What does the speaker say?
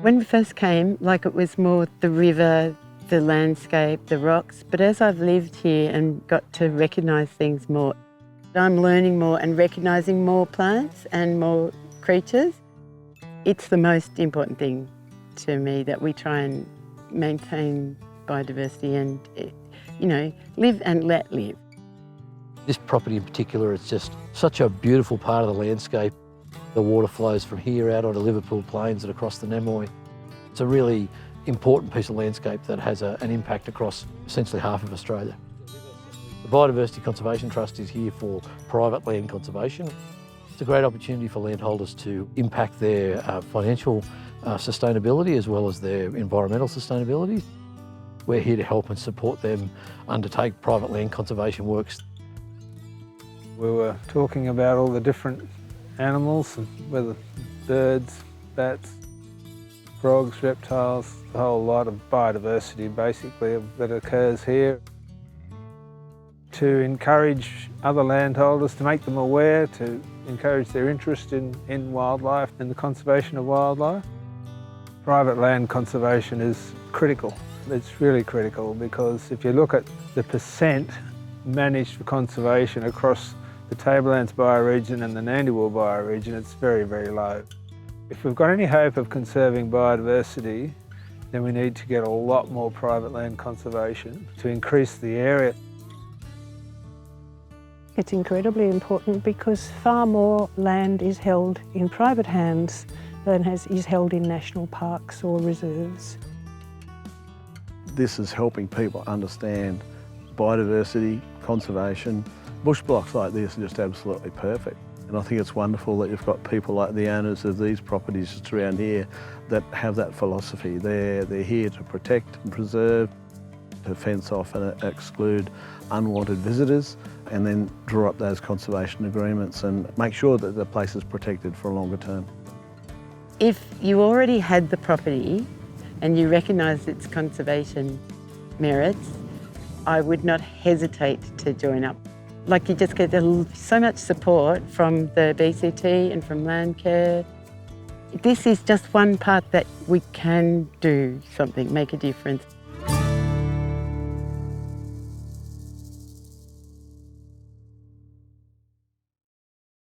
When we first came, like it was more the river, the landscape, the rocks, but as I've lived here and got to recognise things more, I'm learning more and recognising more plants and more creatures. It's the most important thing to me that we try and maintain biodiversity and, you know, live and let live. This property in particular, it's just such a beautiful part of the landscape. The water flows from here out onto Liverpool Plains and across the Namoi. It's a really important piece of landscape that has an impact across essentially half of Australia. The Biodiversity Conservation Trust is here for private land conservation. It's a great opportunity for landholders to impact their financial sustainability as well as their environmental sustainability. We're here to help and support them undertake private land conservation works. We were talking about all the different animals, whether birds, bats, frogs, reptiles, a whole lot of biodiversity basically that occurs here. To encourage other landholders, to make them aware, to encourage their interest in wildlife and the conservation of wildlife. Private land conservation is critical. It's really critical because if you look at the percent managed for conservation across the Tablelands bioregion and the Nandawal bioregion, it's very, very low. If we've got any hope of conserving biodiversity, then we need to get a lot more private land conservation to increase the area. It's incredibly important because far more land is held in private hands than is held in national parks or reserves. This is helping people understand biodiversity, conservation. Bush blocks like this are just absolutely perfect. And I think it's wonderful that you've got people like the owners of these properties just around here that have that philosophy. They're here to protect and preserve, to fence off and exclude unwanted visitors, and then draw up those conservation agreements and make sure that the place is protected for a longer term. If you already had the property and you recognise its conservation merits, I would not hesitate to join up. Like you just get so much support from the BCT and from Landcare. This is just one part that we can do something, make a difference.